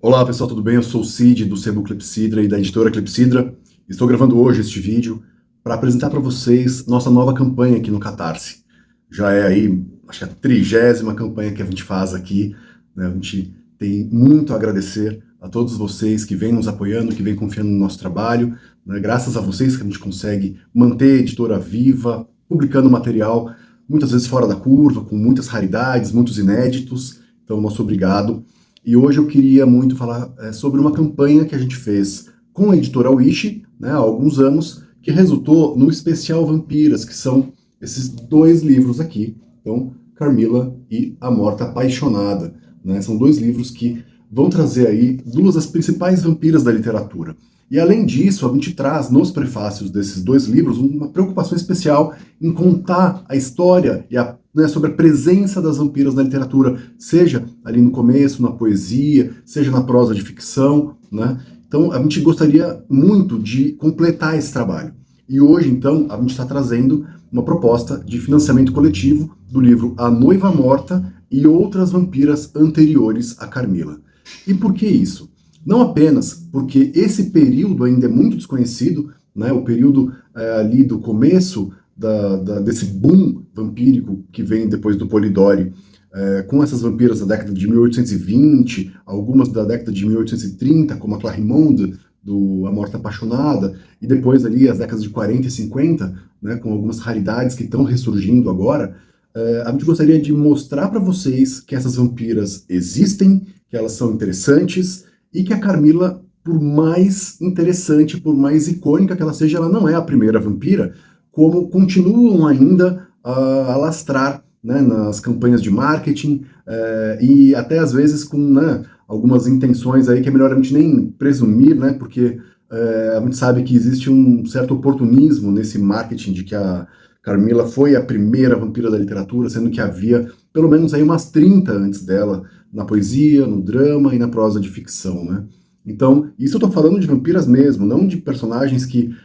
Olá pessoal, tudo bem? Eu sou o Cid do Sebo Clepsidra e da editora Clepsidra. Estou gravando hoje este vídeo para apresentar para vocês nossa nova campanha aqui no Catarse. Já é aí, acho que a 30ª campanha que a gente faz aqui, né? A gente tem muito a agradecer a todos vocês que vêm nos apoiando, que vêm confiando no nosso trabalho, né? Graças a vocês que a gente consegue manter a editora viva, publicando material muitas vezes fora da curva, com muitas raridades, muitos inéditos. Então, nosso obrigado. E hoje eu queria muito falar sobre uma campanha que a gente fez com a editora Wish, né, há alguns anos, que resultou no especial Vampiras, que são esses dois livros aqui. Então, Carmila e A Morta Apaixonada, né, são dois livros que vão trazer aí duas das principais vampiras da literatura. E além disso, a gente traz nos prefácios desses dois livros uma preocupação especial em contar a história e sobre a presença das vampiras na literatura, seja ali no começo, na poesia, seja na prosa de ficção, né? Então, a gente gostaria muito de completar esse trabalho. E hoje, então, a gente está trazendo uma proposta de financiamento coletivo do livro A Noiva Morta e Outras Vampiras Anteriores a Carmila. E por que isso? Não apenas porque esse período ainda é muito desconhecido, né? O período ali do começo desse boom vampírico que vem depois do Polidori, com essas vampiras da década de 1820, algumas da década de 1830, como a Clarimonde, do A Morta Apaixonada, e depois ali as décadas de 40 e 50, né, com algumas raridades que estão ressurgindo agora. A gente gostaria de mostrar para vocês que essas vampiras existem, que elas são interessantes, e que a Carmila, por mais interessante, por mais icônica que ela seja, ela não é a primeira vampira, como continuam ainda a alastrar, né, nas campanhas de marketing, e até às vezes com, né, algumas intenções aí que é melhor a gente nem presumir, né, porque a gente sabe que existe um certo oportunismo nesse marketing de que a Carmila foi a primeira vampira da literatura, sendo que havia pelo menos aí umas 30 antes dela, na poesia, no drama e na prosa de ficção, né? Então, isso eu tô falando de vampiras mesmo, não de personagens que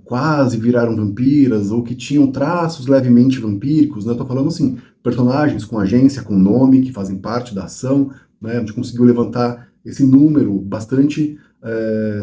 quase viraram vampiras ou que tinham traços levemente vampíricos, né? Eu tô falando, assim, personagens com agência, com nome, que fazem parte da ação, né? A gente conseguiu levantar esse número bastante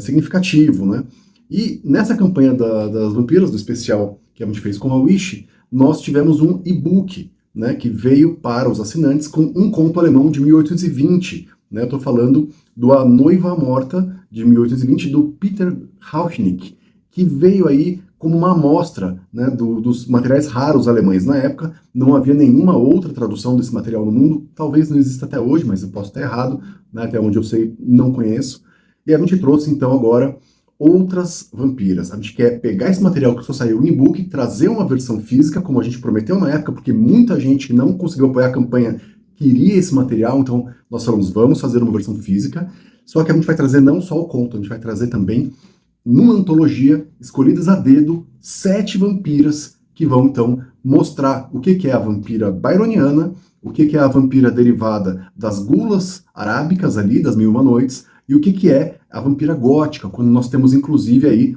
significativo, né? E nessa campanha das vampiras, do especial que a gente fez com a Wish, nós tivemos um e-book, né, que veio para os assinantes com um conto alemão de 1820. Né? Eu estou falando do A Noiva Morta, de 1820, do Peter Hauchnick, que veio aí como uma amostra, né, dos materiais raros alemães na época. Não havia nenhuma outra tradução desse material no mundo, talvez não exista até hoje, mas eu posso estar errado, né, até onde eu sei, não conheço. E a gente trouxe então agora Outras Vampiras. A gente quer pegar esse material que só saiu em e-book, trazer uma versão física, como a gente prometeu na época, porque muita gente que não conseguiu apoiar a campanha queria esse material, então nós falamos, vamos fazer uma versão física, só que a gente vai trazer não só o conto, a gente vai trazer também, numa antologia, escolhidas a dedo, 7 vampiras, que vão então mostrar o que é a vampira byroniana, o que é a vampira derivada das gulas arábicas ali, das Mil e Uma Noites, e o que é a vampira gótica, quando nós temos inclusive aí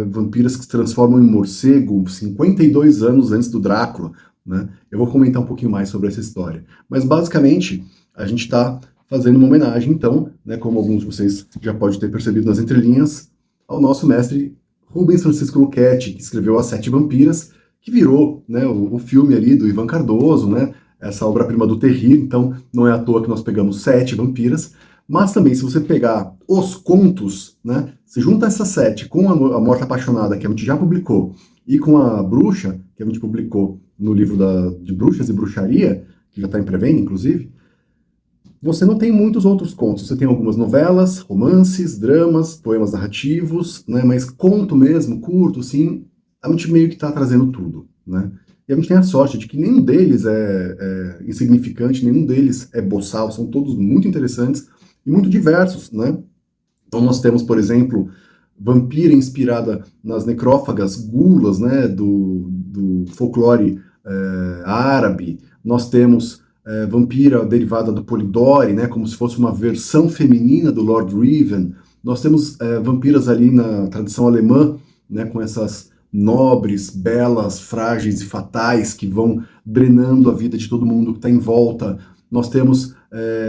vampiras que se transformam em morcego 52 anos antes do Drácula, né? Eu vou comentar um pouquinho mais sobre essa história. Mas basicamente a gente está fazendo uma homenagem, então, né, como alguns de vocês já podem ter percebido nas entrelinhas, ao nosso mestre Rubens Francisco Luchetti, que escreveu As Sete Vampiras, que virou, né, o filme ali do Ivan Cardoso, né, essa obra-prima do Terrir. Então não é à toa que nós pegamos 7 vampiras. Mas também, se você pegar os contos, né, se junta essa 7 com a Morta Apaixonada, que a gente já publicou, e com a Bruxa, que a gente publicou no livro de Bruxas e Bruxaria, que já está em pré-venda, inclusive, você não tem muitos outros contos. Você tem algumas novelas, romances, dramas, poemas narrativos, né, mas conto mesmo, curto, assim, a gente meio que está trazendo tudo, né? E a gente tem a sorte de que nenhum deles é insignificante, nenhum deles é boçal, são todos muito interessantes e muito diversos, né? Então nós temos, por exemplo, vampira inspirada nas necrófagas gulas, né, do folclore árabe. Nós temos vampira derivada do Polidori, né, como se fosse uma versão feminina do Lord Riven. Nós temos vampiras ali na tradição alemã, né, com essas nobres, belas, frágeis e fatais que vão drenando a vida de todo mundo que está em volta. Nós temos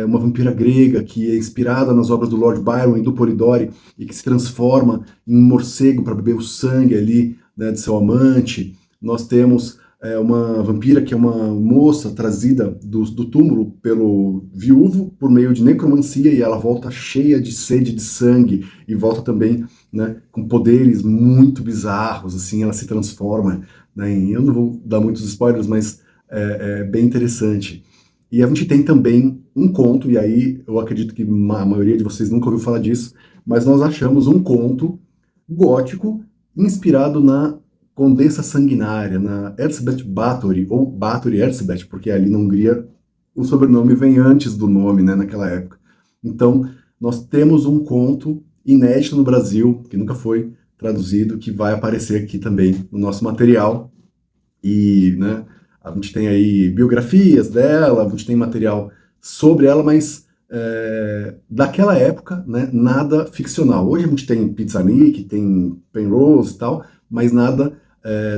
uma vampira grega que é inspirada nas obras do Lord Byron e do Polidori e que se transforma em um morcego para beber o sangue ali, né, de seu amante. Nós temos uma vampira que é uma moça trazida do túmulo pelo viúvo por meio de necromancia e ela volta cheia de sede de sangue e volta também, né, com poderes muito bizarros, assim, ela se transforma, né, eu não vou dar muitos spoilers, mas é bem interessante. E a gente tem também um conto, e aí eu acredito que a maioria de vocês nunca ouviu falar disso, mas nós achamos um conto gótico inspirado na Condessa Sanguinária, na Erzsébet Báthory, ou Báthory Erzsébet, porque ali na Hungria o sobrenome vem antes do nome, né, naquela época. Então, nós temos um conto inédito no Brasil, que nunca foi traduzido, que vai aparecer aqui também no nosso material. E, né, a gente tem aí biografias dela, a gente tem material sobre ela, mas daquela época, né, nada ficcional. Hoje a gente tem Pizarnik, tem Penrose e tal, mas nada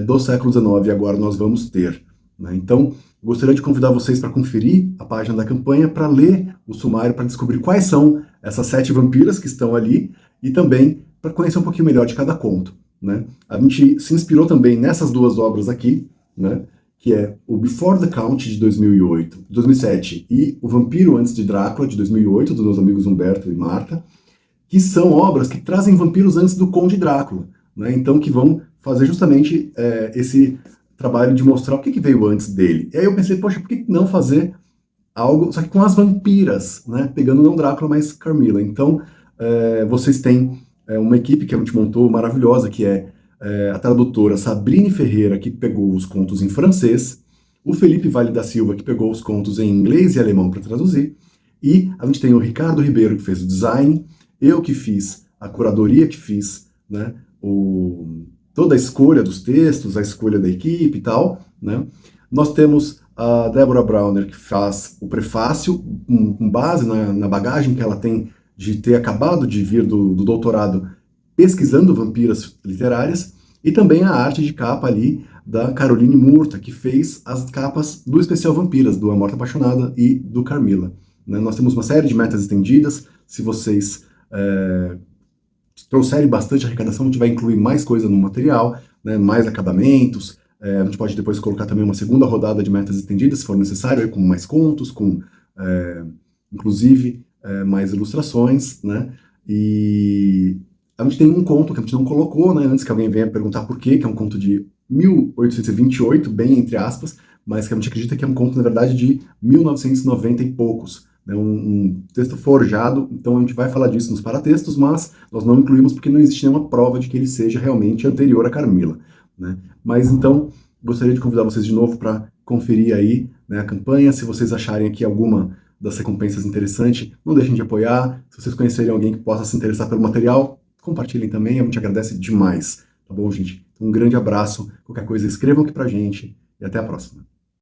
do século XIX agora nós vamos ter, né? Então, gostaria de convidar vocês para conferir a página da campanha, para ler o sumário, para descobrir quais são essas 7 vampiras que estão ali e também para conhecer um pouquinho melhor de cada conto, né? A gente se inspirou também nessas 2 obras aqui, né, que é o Before the Count, de 2007, e O Vampiro Antes de Drácula, de 2008, dos meus amigos Humberto e Marta, que são obras que trazem vampiros antes do Conde Drácula, né? Então que vão fazer justamente esse trabalho de mostrar o que veio antes dele. E aí eu pensei, poxa, por que não fazer algo, só que com as vampiras, né? Pegando não Drácula, mas Carmilla. Então, vocês têm uma equipe que a gente montou maravilhosa, que é a tradutora Sabrine Ferreira, que pegou os contos em francês, o Felipe Vale da Silva, que pegou os contos em inglês e alemão para traduzir, e a gente tem o Ricardo Ribeiro, que fez o design, eu que fiz a curadoria, que fiz, né, toda a escolha dos textos, a escolha da equipe e tal, né? Nós temos a Débora Brauner, que faz o prefácio, com base na bagagem que ela tem de ter acabado de vir do doutorado pesquisando vampiras literárias, e também a arte de capa ali da Caroline Murta, que fez as capas do especial Vampiras, do A Morte Apaixonada e do Carmilla, né? Nós temos uma série de metas estendidas, se vocês trouxerem bastante arrecadação, a gente vai incluir mais coisa no material, né, mais acabamentos, a gente pode depois colocar também uma segunda rodada de metas estendidas, se for necessário, aí, com mais contos, com, inclusive, mais ilustrações, né, e a gente tem um conto que a gente não colocou, né, antes que alguém venha perguntar por quê, que é um conto de 1828, bem entre aspas, mas que a gente acredita que é um conto, na verdade, de 1990 e poucos, né, um texto forjado. Então a gente vai falar disso nos paratextos, mas nós não incluímos porque não existe nenhuma prova de que ele seja realmente anterior a Carmilla, né? Mas então, gostaria de convidar vocês de novo para conferir aí, né, a campanha. Se vocês acharem aqui alguma das recompensas interessante, não deixem de apoiar. Se vocês conhecerem alguém que possa se interessar pelo material, compartilhem também, a gente agradece demais, tá bom, gente? Um grande abraço, qualquer coisa escrevam aqui pra gente e até a próxima.